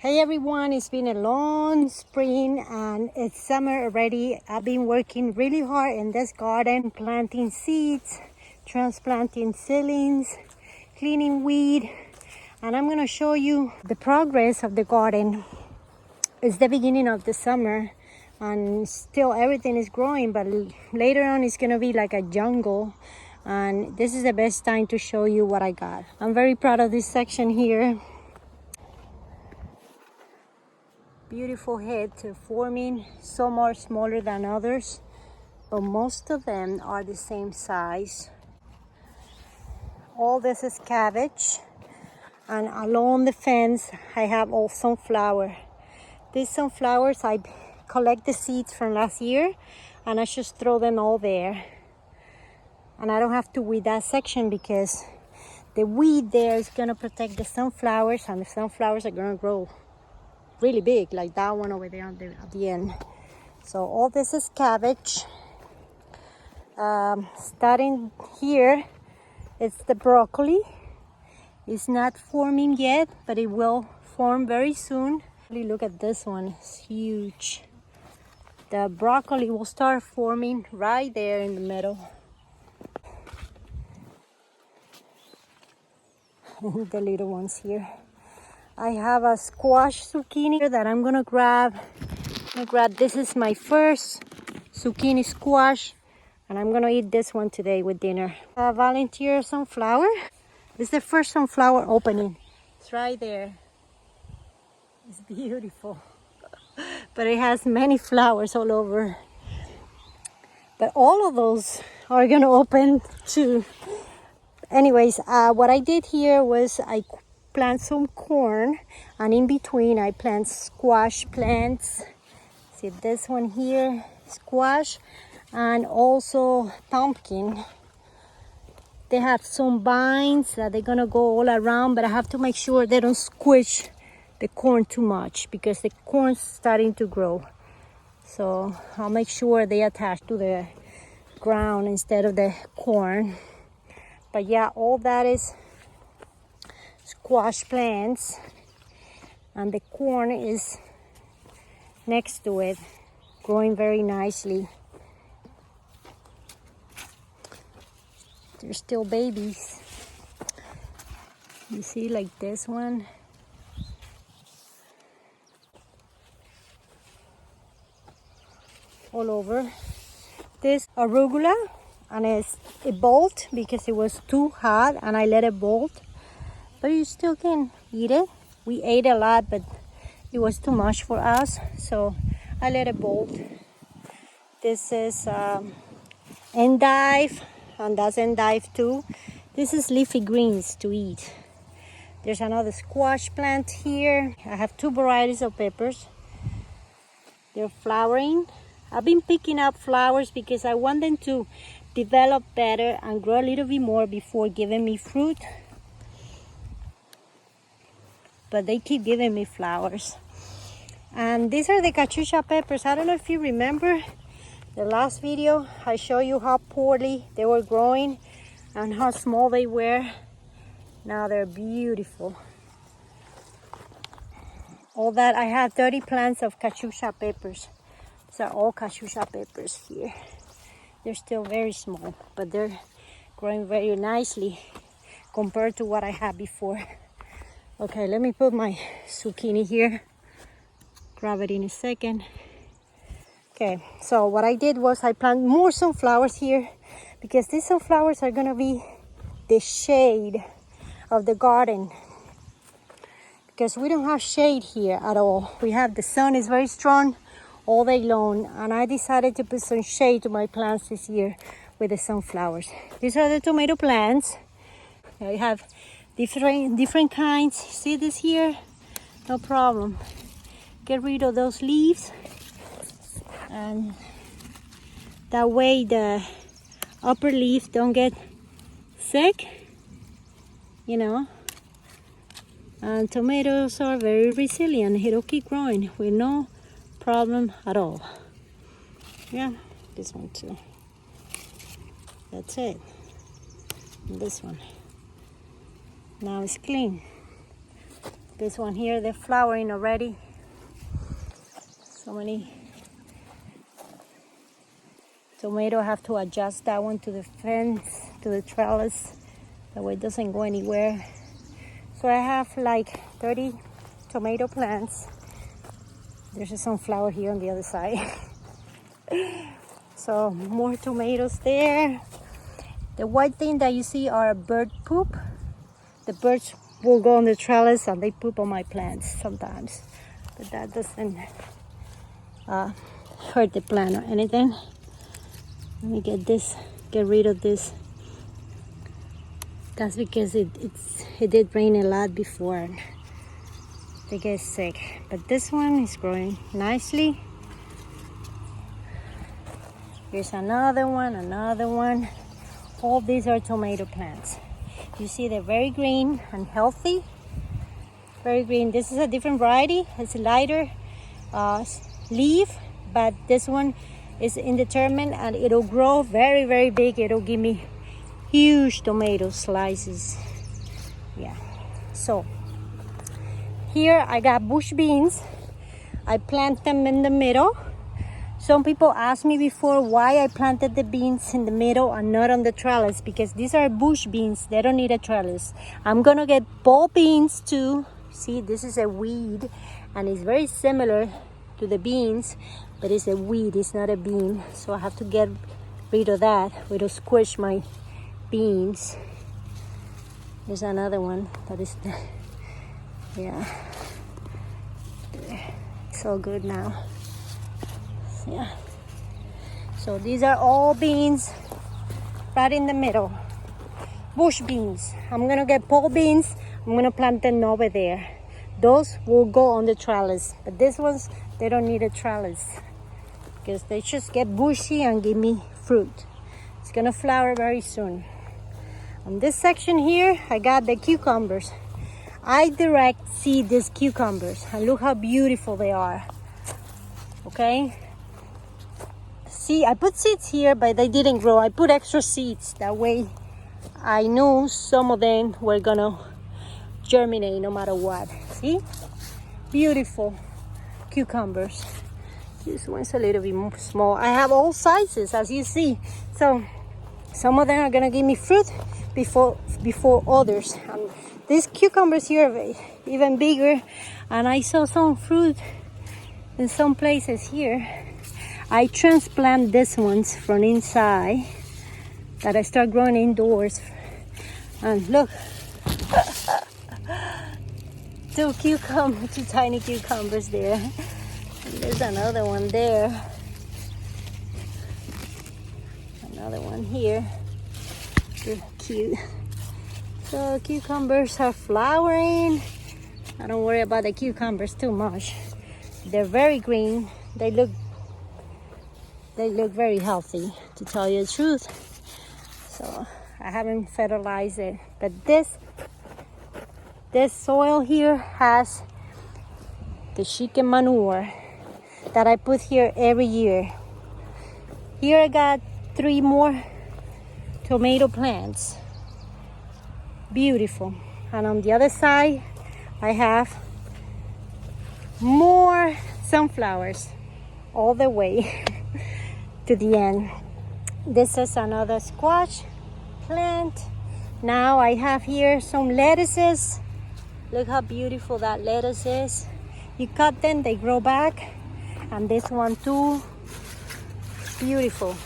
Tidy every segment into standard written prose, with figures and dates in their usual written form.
Hey everyone, it's been a long spring and it's summer already. I've been working really hard in this garden, planting seeds, transplanting seedlings, cleaning weed, and I'm gonna show you the progress of the garden. It's the beginning of the summer and still everything is growing, but later on it's gonna be like a jungle, and this is the best time to show you what I got. I'm very proud of this section here. Beautiful heads are forming. Some are smaller than others, but most of them are the same size. All this is cabbage, and along the fence I have all sunflower. These sunflowers, I collect the seeds from last year and I just throw them all there, and I don't have to weed that section because the weed there is gonna protect the sunflowers, and the sunflowers are gonna grow really big, like that one over there at the end. So all this is cabbage. Starting here, it's the broccoli. It's not forming yet, but it will form very soon. Look at this one, it's huge. The broccoli will start forming right there in the middle. The little ones here. I have a squash zucchini that I'm gonna grab. This is my first zucchini squash, and I'm gonna eat this one today with dinner. Volunteer sunflower. This is the first sunflower opening. It's right there. It's beautiful, but it has many flowers all over. But all of those are gonna open too. Anyways, what I did here was I plant some corn, and in between I plant squash plants. See this one here, squash, and also pumpkin. They have some vines that they're gonna go all around, but I have to make sure they don't squish the corn too much because the corn's starting to grow. So I'll make sure they attach to the ground instead of the corn. But yeah, all that is squash plants, and the corn is next to it, growing very nicely. They're still babies. You see, like this one. All over. This arugula, and it bolt because it was too hot and I let it bolt. But you still can eat it. We ate a lot, but it was too much for us, so I let it bolt. This is endive, and that's endive too. This is leafy greens to eat. There's another squash plant here. I have two varieties of peppers. They're flowering. I've been picking up flowers because I want them to develop better and grow a little bit more before giving me fruit. But they keep giving me flowers. And these are the cachucha peppers. I don't know if you remember the last video, I showed you how poorly they were growing and how small they were. Now they're beautiful. All that, I have 30 plants of cachucha peppers. These are all cachucha peppers here. They're still very small, but they're growing very nicely compared to what I had before. Okay, let me put my zucchini here. Grab it in a second. Okay, so what I did was I planted more sunflowers here because these sunflowers are gonna be the shade of the garden, because we don't have shade here at all. We have, the sun is very strong all day long, and I decided to put some shade to my plants this year with the sunflowers. These are the tomato plants. I have different kinds. See this here? No problem. Get rid of those leaves, and that way the upper leaves don't get sick, you know. And tomatoes are very resilient. It'll keep growing with no problem at all. Yeah, this one too. That's it. And this one. Now it's clean. This one here, they're flowering already. So many tomato. I have to adjust that one to the fence, to the trellis. That way it doesn't go anywhere. So I have like 30 tomato plants. There's a sunflower here on the other side. So more tomatoes there. The white thing that you see are bird poop. The birds will go on the trellis and they poop on my plants sometimes. But that doesn't hurt the plant or anything. Let me get rid of this. That's because it did rain a lot before and they get sick. But this one is growing nicely. Here's another one. All these are tomato plants. You see they're very green and healthy. Very green. This is a different variety. It's a lighter leaf, but this one is indeterminate and it'll grow very, very big. It'll give me huge tomato slices. Yeah. So here I got bush beans. I plant them in the middle. Some people asked me before why I planted the beans in the middle and not on the trellis, because these are bush beans. They don't need a trellis. I'm gonna get ball beans too. See, this is a weed and it's very similar to the beans, but it's a weed, it's not a bean. So I have to get rid of that. It'll squish my beans. There's another one that is, yeah, it's all good now. Yeah, so these are all beans right in the middle. Bush beans. I'm gonna get pole beans. I'm gonna plant them over there. Those will go on the trellis, but these ones, they don't need a trellis because they just get bushy and give me fruit. It's gonna flower very soon. On this section here, I got the cucumbers. I direct seed these cucumbers and look how beautiful they are. Okay. See, I put seeds here, but they didn't grow. I put extra seeds. That way I knew some of them were gonna germinate no matter what. See? Beautiful cucumbers. This one's a little bit more small. I have all sizes, as you see. So some of them are gonna give me fruit before others. And these cucumbers here are even bigger. And I saw some fruit in some places here. I transplant these ones from inside that I start growing indoors. And look, two tiny cucumbers there. And there's another one there. Another one here. They're cute. So cucumbers are flowering. I don't worry about the cucumbers too much. They're very green. They look very healthy, to tell you the truth. So I haven't fertilized it, but this soil here has the chicken manure that I put here every year. Here I got 3 more tomato plants. Beautiful. And on the other side I have more sunflowers all the way to the end. This is another squash plant. Now I have here some lettuces. Look how beautiful that lettuce is. You cut them, they grow back. And this one too, beautiful.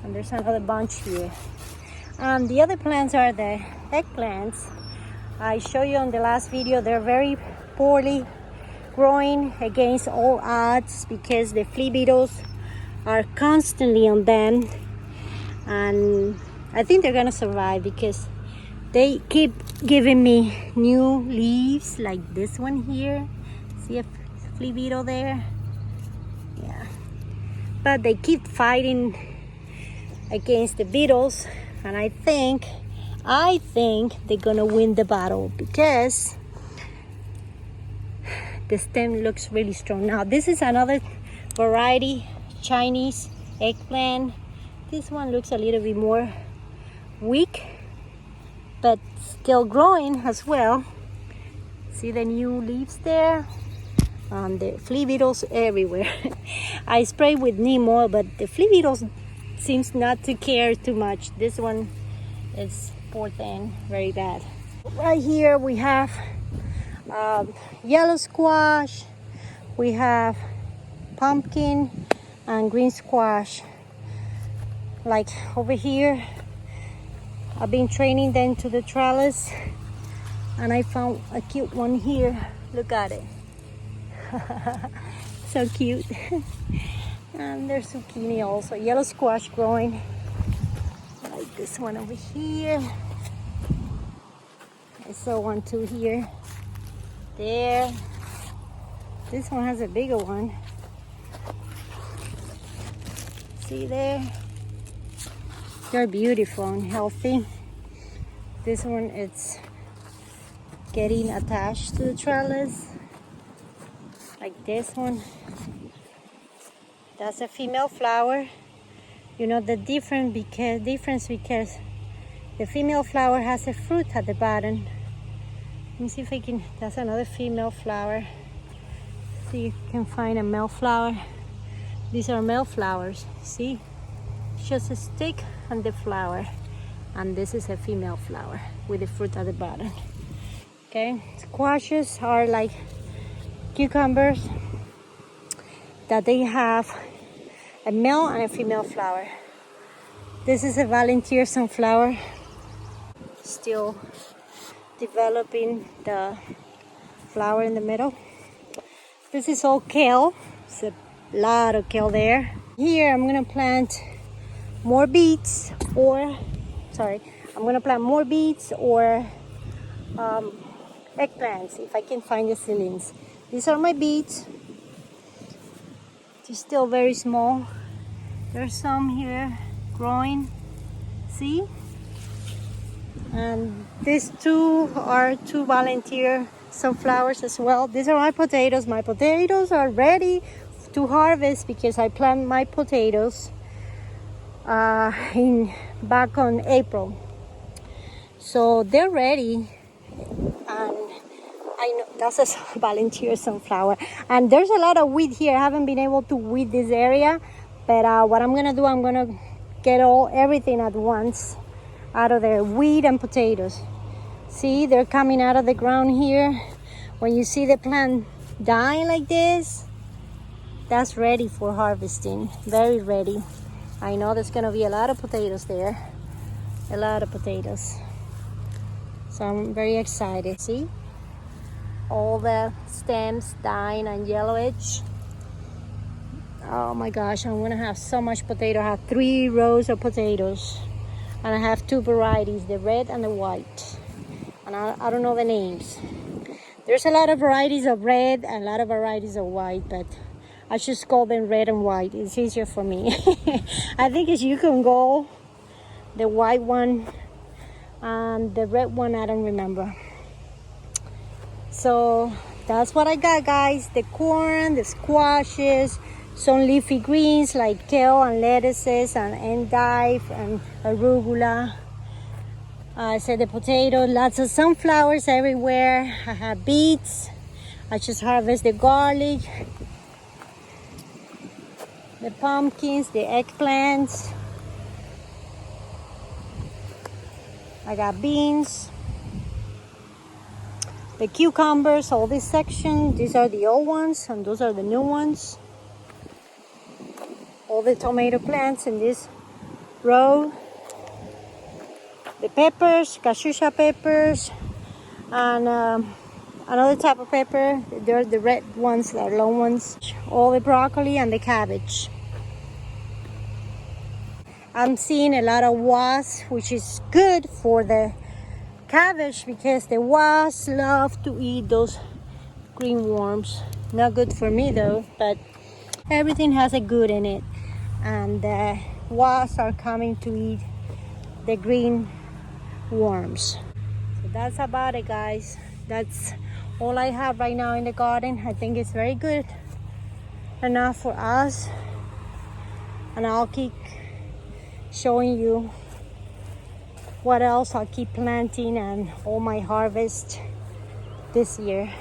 And there's another bunch here. And the other plants are the eggplants. I showed you on the last video, they're very poorly growing against all odds because the flea beetles are constantly on them, and I think they're gonna survive because they keep giving me new leaves like this one here. See a flea beetle there? Yeah, but they keep fighting against the beetles, and I think they're gonna win the battle because the stem looks really strong. Now this is another variety, Chinese eggplant. This one looks a little bit more weak, but still growing as well. See the new leaves there? The flea beetles everywhere. I spray with neem oil, but the flea beetles seems not to care too much. This one is poor thing, very bad. Right here we have yellow squash, we have pumpkin and green squash. Like over here, I've been training them to the trellis, and I found a cute one here. Look at it. So cute. And there's zucchini also, yellow squash growing like this one over here. I saw one too here. There. This one has a bigger one. See there? They're beautiful and healthy. This one, it's getting attached to the trellis. Like this one. That's a female flower. You know the difference because the female flower has a fruit at the bottom. Let me see if I can, that's another female flower. See if you can find a male flower. These are male flowers, see? Just a stick and the flower. And this is a female flower with the fruit at the bottom. Okay, squashes are like cucumbers that they have a male and a female flower. This is a volunteer sunflower, still developing the flower in the middle. This is all kale. There's a lot of kale there. Here I'm gonna plant more beets or eggplants if I can find the seedlings. These are my beets. They're still very small. There's some here growing. See? And these two are two volunteer sunflowers as well. These are my potatoes. My potatoes are ready to harvest because I planted my potatoes back on April. So they're ready, and I know that's a volunteer sunflower. And there's a lot of weed here. I haven't been able to weed this area, but what I'm gonna do, I'm gonna get everything at once out of there, weed and potatoes. See, they're coming out of the ground here. When you see the plant dying like this, that's ready for harvesting, very ready. I know there's gonna be a lot of potatoes there, a lot of potatoes. So I'm very excited. See, all the stems dying and yellowish. Oh my gosh, I'm gonna have so much potato. I have 3 rows of potatoes, and I have 2 varieties, the red and the white. And I don't know the names. There's a lot of varieties of red and a lot of varieties of white, but I just call them red and white. It's easier for me. I think it's you can go the white one and the red one, I don't remember. So that's what I got, guys. The corn, the squashes, some leafy greens like kale and lettuces and endive and arugula. I said the potatoes, lots of sunflowers everywhere. I have beets. I just harvest the garlic, the pumpkins, the eggplants. I got beans, the cucumbers, all this section. These are the old ones and those are the new ones. All the tomato plants in this row. The peppers, cachucha peppers, and another type of pepper. They're the red ones, the long ones. All the broccoli and the cabbage. I'm seeing a lot of wasps, which is good for the cabbage because the wasps love to eat those green worms. Not good for me though, but everything has a good in it. And the wasps are coming to eat the green worms. So that's about it, guys. That's all I have right now in the garden. I think it's very good enough for us, and I'll keep showing you what else I'll keep planting and all my harvest this year.